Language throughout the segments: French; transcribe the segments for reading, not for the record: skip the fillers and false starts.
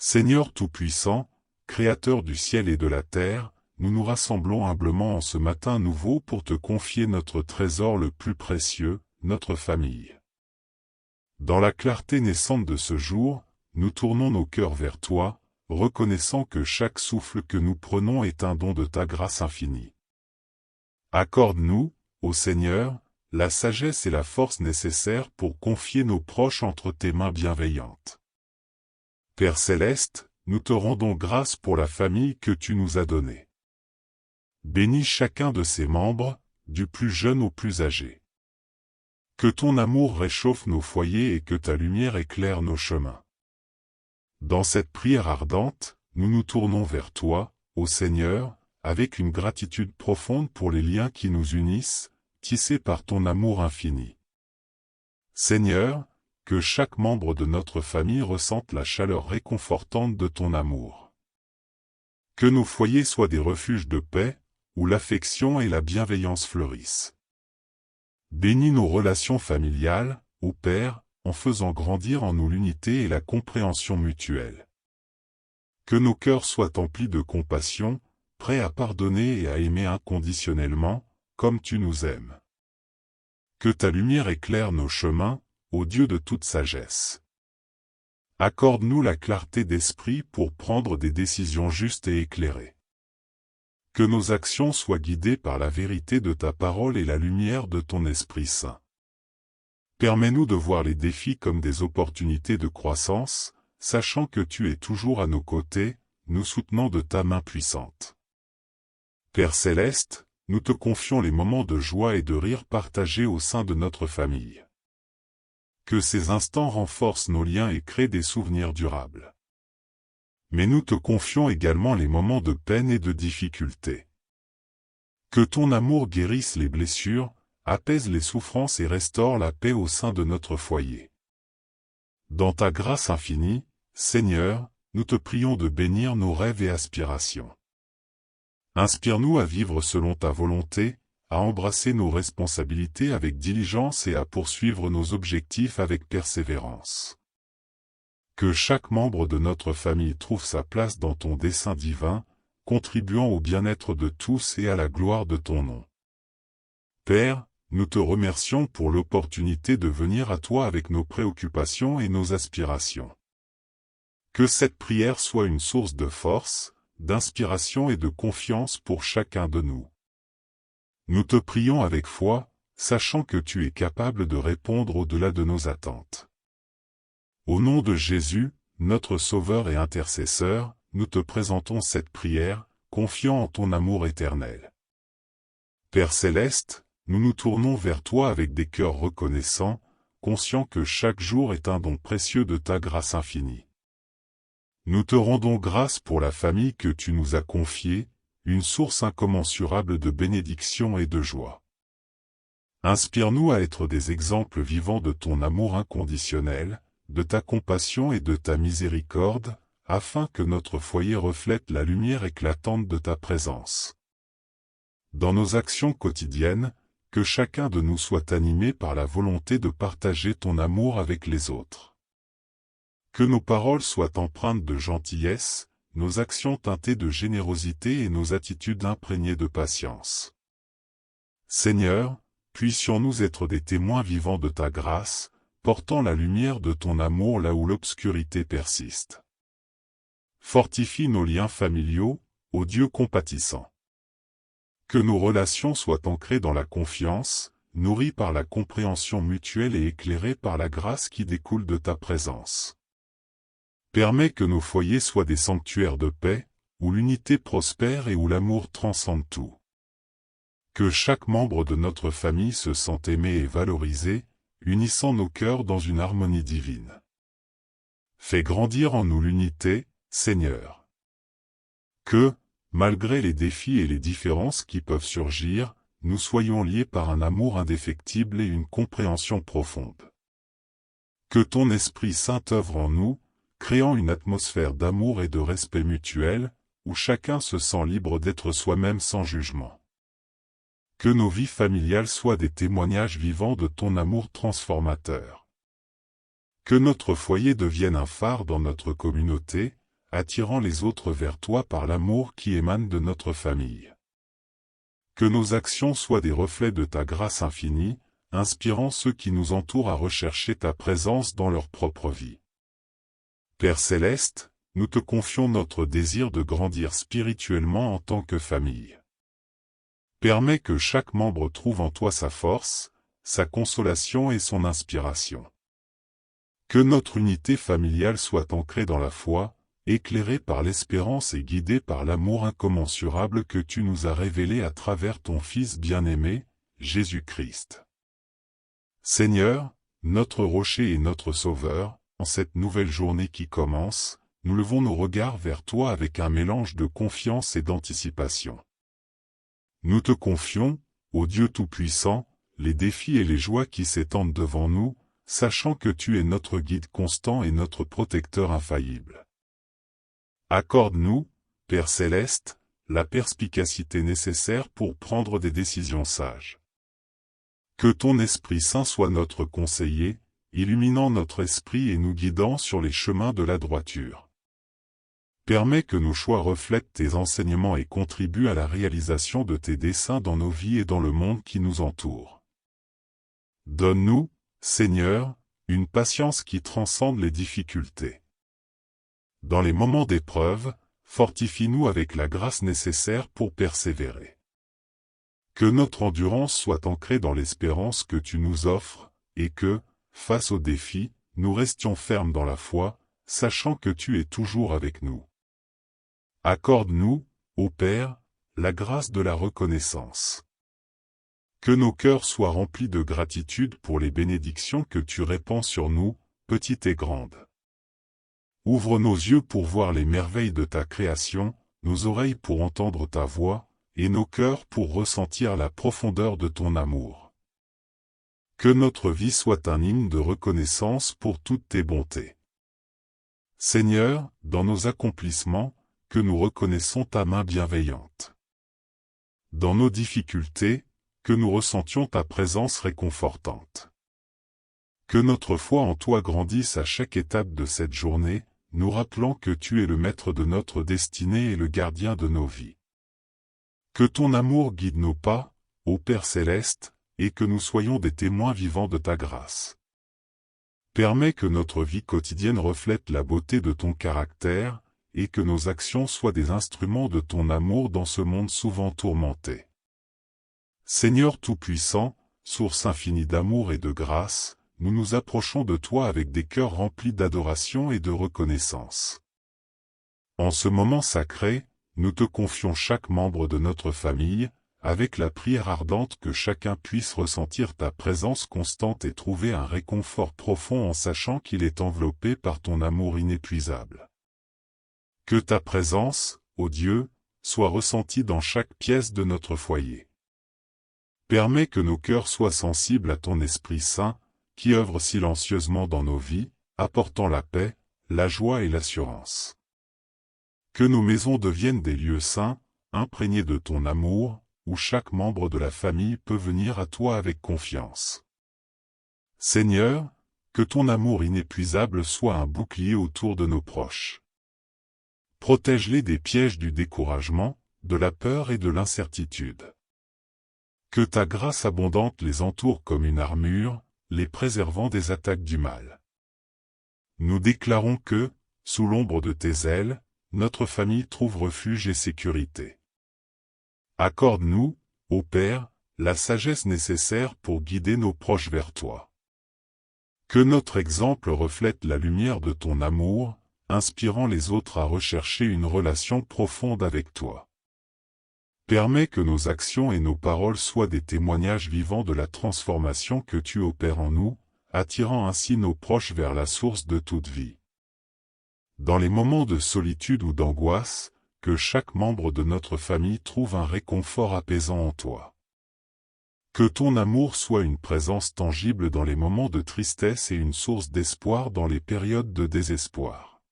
Seigneur Tout-Puissant, Créateur du ciel et de la terre, nous nous rassemblons humblement en ce matin nouveau pour te confier notre trésor le plus précieux, notre famille. Dans la clarté naissante de ce jour, nous tournons nos cœurs vers toi, reconnaissant que chaque souffle que nous prenons est un don de ta grâce infinie. Accorde-nous, ô Seigneur, la sagesse et la force nécessaires pour confier nos proches entre tes mains bienveillantes. Père Céleste, nous te rendons grâce pour la famille que tu nous as donnée. Bénis chacun de ses membres, du plus jeune au plus âgé. Que ton amour réchauffe nos foyers et que ta lumière éclaire nos chemins. Dans cette prière ardente, nous nous tournons vers toi, ô Seigneur, avec une gratitude profonde pour les liens qui nous unissent, tissés par ton amour infini. Seigneur, que chaque membre de notre famille ressente la chaleur réconfortante de ton amour. Que nos foyers soient des refuges de paix, où l'affection et la bienveillance fleurissent. Bénis nos relations familiales, ô Père, en faisant grandir en nous l'unité et la compréhension mutuelle. Que nos cœurs soient emplis de compassion, prêts à pardonner et à aimer inconditionnellement, comme tu nous aimes. Que ta lumière éclaire nos chemins, ô Dieu de toute sagesse. Accorde-nous la clarté d'esprit pour prendre des décisions justes et éclairées. Que nos actions soient guidées par la vérité de ta parole et la lumière de ton Esprit Saint. Permets-nous de voir les défis comme des opportunités de croissance, sachant que tu es toujours à nos côtés, nous soutenant de ta main puissante. Père Céleste, nous te confions les moments de joie et de rire partagés au sein de notre famille. Que ces instants renforcent nos liens et créent des souvenirs durables. Mais nous te confions également les moments de peine et de difficulté. Que ton amour guérisse les blessures, apaise les souffrances et restaure la paix au sein de notre foyer. Dans ta grâce infinie, Seigneur, nous te prions de bénir nos rêves et aspirations. Inspire-nous à vivre selon ta volonté, à embrasser nos responsabilités avec diligence et à poursuivre nos objectifs avec persévérance. Que chaque membre de notre famille trouve sa place dans ton dessein divin, contribuant au bien-être de tous et à la gloire de ton nom. Père, nous te remercions pour l'opportunité de venir à toi avec nos préoccupations et nos aspirations. Que cette prière soit une source de force, d'inspiration et de confiance pour chacun de nous. Nous te prions avec foi, sachant que tu es capable de répondre au-delà de nos attentes. Au nom de Jésus, notre Sauveur et Intercesseur, nous te présentons cette prière, confiant en ton amour éternel. Père Céleste, nous nous tournons vers toi avec des cœurs reconnaissants, conscients que chaque jour est un don précieux de ta grâce infinie. Nous te rendons grâce pour la famille que tu nous as confiée, une source incommensurable de bénédiction et de joie. Inspire-nous à être des exemples vivants de ton amour inconditionnel, de ta compassion et de ta miséricorde, afin que notre foyer reflète la lumière éclatante de ta présence. Dans nos actions quotidiennes, que chacun de nous soit animé par la volonté de partager ton amour avec les autres. Que nos paroles soient empreintes de gentillesse, nos actions teintées de générosité et nos attitudes imprégnées de patience. Seigneur, puissions-nous être des témoins vivants de ta grâce, portant la lumière de ton amour là où l'obscurité persiste. Fortifie nos liens familiaux, ô Dieu compatissant. Que nos relations soient ancrées dans la confiance, nourries par la compréhension mutuelle et éclairées par la grâce qui découle de ta présence. Permets que nos foyers soient des sanctuaires de paix, où l'unité prospère et où l'amour transcende tout. Que chaque membre de notre famille se sente aimé et valorisé, unissant nos cœurs dans une harmonie divine. Fais grandir en nous l'unité, Seigneur. Que, malgré les défis et les différences qui peuvent surgir, nous soyons liés par un amour indéfectible et une compréhension profonde. Que ton Esprit Saint œuvre en nous, créant une atmosphère d'amour et de respect mutuel, où chacun se sent libre d'être soi-même sans jugement. Que nos vies familiales soient des témoignages vivants de ton amour transformateur. Que notre foyer devienne un phare dans notre communauté, attirant les autres vers toi par l'amour qui émane de notre famille. Que nos actions soient des reflets de ta grâce infinie, inspirant ceux qui nous entourent à rechercher ta présence dans leur propre vie. Père Céleste, nous te confions notre désir de grandir spirituellement en tant que famille. Permets que chaque membre trouve en toi sa force, sa consolation et son inspiration. Que notre unité familiale soit ancrée dans la foi, éclairée par l'espérance et guidée par l'amour incommensurable que tu nous as révélé à travers ton Fils bien-aimé, Jésus-Christ. Seigneur, notre rocher et notre sauveur, en cette nouvelle journée qui commence, nous levons nos regards vers toi avec un mélange de confiance et d'anticipation. Nous te confions, ô Dieu Tout-Puissant, les défis et les joies qui s'étendent devant nous, sachant que tu es notre guide constant et notre protecteur infaillible. Accorde-nous, Père Céleste, la perspicacité nécessaire pour prendre des décisions sages. Que ton Esprit Saint soit notre conseiller, illuminant notre esprit et nous guidant sur les chemins de la droiture. Permets que nos choix reflètent tes enseignements et contribuent à la réalisation de tes desseins dans nos vies et dans le monde qui nous entoure. Donne-nous, Seigneur, une patience qui transcende les difficultés. Dans les moments d'épreuve, fortifie-nous avec la grâce nécessaire pour persévérer. Que notre endurance soit ancrée dans l'espérance que tu nous offres, et que, face aux défis, nous restions fermes dans la foi, sachant que tu es toujours avec nous. Accorde-nous, ô Père, la grâce de la reconnaissance. Que nos cœurs soient remplis de gratitude pour les bénédictions que tu répands sur nous, petites et grandes. Ouvre nos yeux pour voir les merveilles de ta création, nos oreilles pour entendre ta voix, et nos cœurs pour ressentir la profondeur de ton amour. Que notre vie soit un hymne de reconnaissance pour toutes tes bontés. Seigneur, dans nos accomplissements, que nous reconnaissons ta main bienveillante. Dans nos difficultés, que nous ressentions ta présence réconfortante. Que notre foi en toi grandisse à chaque étape de cette journée, nous rappelant que tu es le maître de notre destinée et le gardien de nos vies. Que ton amour guide nos pas, ô Père Céleste, et que nous soyons des témoins vivants de ta grâce. Permets que notre vie quotidienne reflète la beauté de ton caractère, et que nos actions soient des instruments de ton amour dans ce monde souvent tourmenté. Seigneur Tout-Puissant, source infinie d'amour et de grâce, nous nous approchons de toi avec des cœurs remplis d'adoration et de reconnaissance. En ce moment sacré, nous te confions chaque membre de notre famille, avec la prière ardente que chacun puisse ressentir ta présence constante et trouver un réconfort profond en sachant qu'il est enveloppé par ton amour inépuisable. Que ta présence, ô Dieu, soit ressentie dans chaque pièce de notre foyer. Permets que nos cœurs soient sensibles à ton Esprit Saint, qui œuvre silencieusement dans nos vies, apportant la paix, la joie et l'assurance. Que nos maisons deviennent des lieux saints, imprégnés de ton amour, où chaque membre de la famille peut venir à toi avec confiance. Seigneur, que ton amour inépuisable soit un bouclier autour de nos proches. Protège-les des pièges du découragement, de la peur et de l'incertitude. Que ta grâce abondante les entoure comme une armure, les préservant des attaques du mal. Nous déclarons que, sous l'ombre de tes ailes, notre famille trouve refuge et sécurité. Accorde-nous, ô Père, la sagesse nécessaire pour guider nos proches vers toi. Que notre exemple reflète la lumière de ton amour, inspirant les autres à rechercher une relation profonde avec toi. Permets que nos actions et nos paroles soient des témoignages vivants de la transformation que tu opères en nous, attirant ainsi nos proches vers la source de toute vie. Dans les moments de solitude ou d'angoisse, que chaque membre de notre famille trouve un réconfort apaisant en toi. Que ton amour soit une présence tangible dans les moments de tristesse et une source d'espoir dans les périodes de désespoir.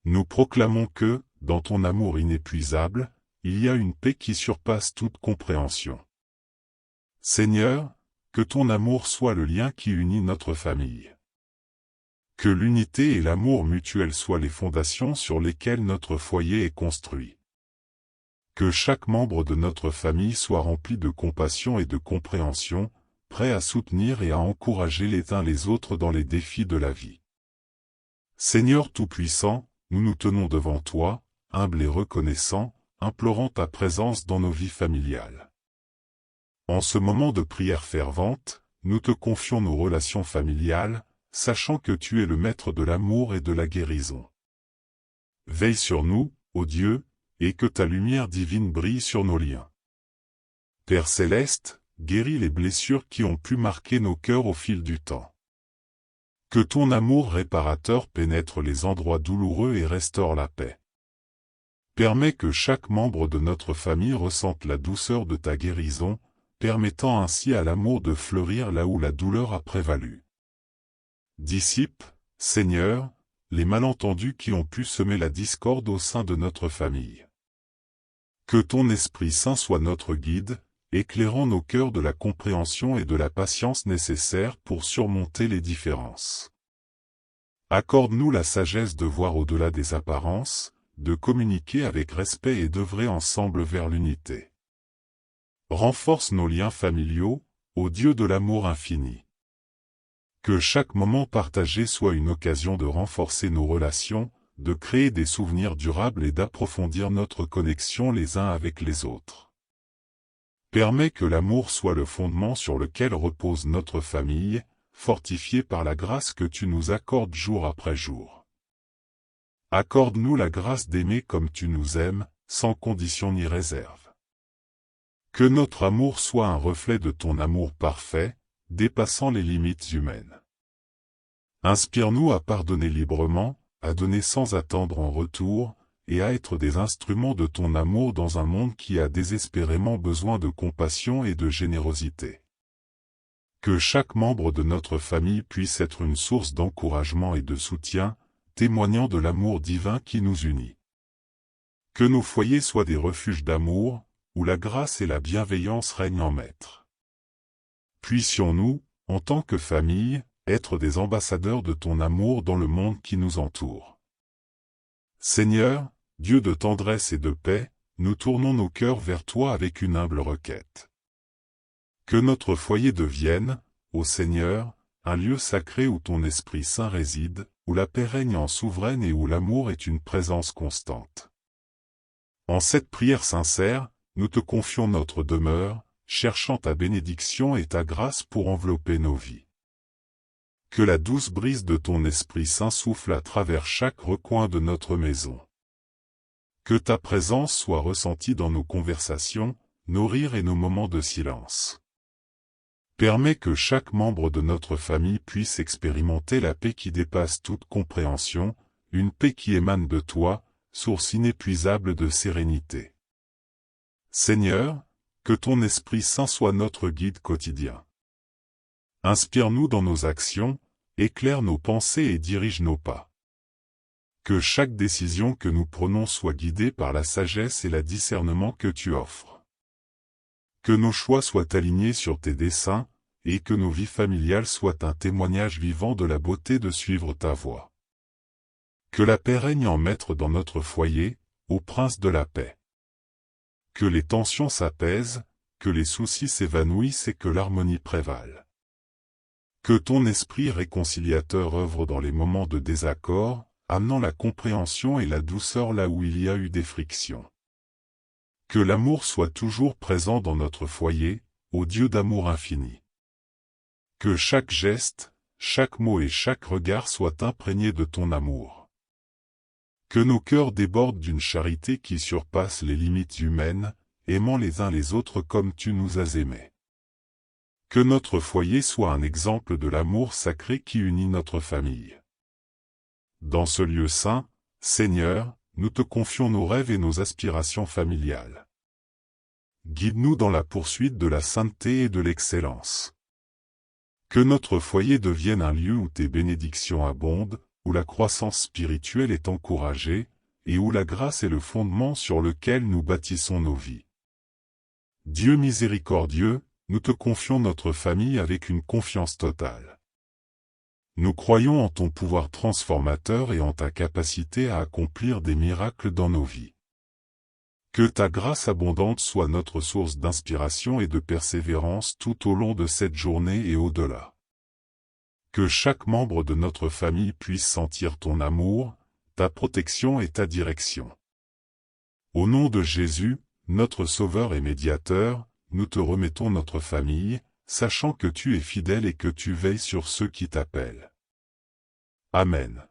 Nous proclamons que, dans ton amour inépuisable, il y a une paix qui surpasse toute compréhension. Seigneur, que ton amour soit le lien qui unit notre famille. Que l'unité et l'amour mutuel soient les fondations sur lesquelles notre foyer est construit. Que chaque membre de notre famille soit rempli de compassion et de compréhension, prêt à soutenir et à encourager les uns les autres dans les défis de la vie. Seigneur Tout-Puissant, nous nous tenons devant toi, humbles et reconnaissants, implorant ta présence dans nos vies familiales. En ce moment de prière fervente, nous te confions nos relations familiales, sachant que tu es le maître de l'amour et de la guérison. Veille sur nous, ô Dieu, et que ta lumière divine brille sur nos liens. Père céleste, guéris les blessures qui ont pu marquer nos cœurs au fil du temps. Que ton amour réparateur pénètre les endroits douloureux et restaure la paix. Permets que chaque membre de notre famille ressente la douceur de ta guérison, permettant ainsi à l'amour de fleurir là où la douleur a prévalu. Dissipe, Seigneur, les malentendus qui ont pu semer la discorde au sein de notre famille. Que ton Esprit Saint soit notre guide, éclairant nos cœurs de la compréhension et de la patience nécessaires pour surmonter les différences. Accorde-nous la sagesse de voir au-delà des apparences, de communiquer avec respect et d'œuvrer ensemble vers l'unité. Renforce nos liens familiaux, ô Dieu de l'amour infini. Que chaque moment partagé soit une occasion de renforcer nos relations, de créer des souvenirs durables et d'approfondir notre connexion les uns avec les autres. Permets que l'amour soit le fondement sur lequel repose notre famille, fortifié par la grâce que tu nous accordes jour après jour. Accorde-nous la grâce d'aimer comme tu nous aimes, sans condition ni réserve. Que notre amour soit un reflet de ton amour parfait, dépassant les limites humaines. Inspire-nous à pardonner librement, à donner sans attendre en retour, et à être des instruments de ton amour dans un monde qui a désespérément besoin de compassion et de générosité. Que chaque membre de notre famille puisse être une source d'encouragement et de soutien, témoignant de l'amour divin qui nous unit. Que nos foyers soient des refuges d'amour, où la grâce et la bienveillance règnent en maître. Puissions-nous, en tant que famille, être des ambassadeurs de ton amour dans le monde qui nous entoure. Seigneur, Dieu de tendresse et de paix, nous tournons nos cœurs vers toi avec une humble requête. Que notre foyer devienne, ô Seigneur, un lieu sacré où ton Esprit Saint réside, où la paix règne en souveraine et où l'amour est une présence constante. En cette prière sincère, nous te confions notre demeure, cherchant ta bénédiction et ta grâce pour envelopper nos vies. Que la douce brise de ton Esprit Saint souffle à travers chaque recoin de notre maison. Que ta présence soit ressentie dans nos conversations, nos rires et nos moments de silence. Permets que chaque membre de notre famille puisse expérimenter la paix qui dépasse toute compréhension, une paix qui émane de toi, source inépuisable de sérénité. Seigneur, que ton Esprit Saint soit notre guide quotidien. Inspire-nous dans nos actions, éclaire nos pensées et dirige nos pas. Que chaque décision que nous prenons soit guidée par la sagesse et le discernement que tu offres. Que nos choix soient alignés sur tes desseins, et que nos vies familiales soient un témoignage vivant de la beauté de suivre ta voie. Que la paix règne en maître dans notre foyer, ô Prince de la paix. Que les tensions s'apaisent, que les soucis s'évanouissent et que l'harmonie prévale. Que ton esprit réconciliateur œuvre dans les moments de désaccord, amenant la compréhension et la douceur là où il y a eu des frictions. Que l'amour soit toujours présent dans notre foyer, ô Dieu d'amour infini. Que chaque geste, chaque mot et chaque regard soient imprégnés de ton amour. Que nos cœurs débordent d'une charité qui surpasse les limites humaines, aimant les uns les autres comme tu nous as aimés. Que notre foyer soit un exemple de l'amour sacré qui unit notre famille. Dans ce lieu saint, Seigneur, nous te confions nos rêves et nos aspirations familiales. Guide-nous dans la poursuite de la sainteté et de l'excellence. Que notre foyer devienne un lieu où tes bénédictions abondent, où la croissance spirituelle est encouragée, et où la grâce est le fondement sur lequel nous bâtissons nos vies. Dieu miséricordieux, nous te confions notre famille avec une confiance totale. Nous croyons en ton pouvoir transformateur et en ta capacité à accomplir des miracles dans nos vies. Que ta grâce abondante soit notre source d'inspiration et de persévérance tout au long de cette journée et au-delà. Que chaque membre de notre famille puisse sentir ton amour, ta protection et ta direction. Au nom de Jésus, notre Sauveur et Médiateur, nous te remettons notre famille, sachant que tu es fidèle et que tu veilles sur ceux qui t'appellent. Amen.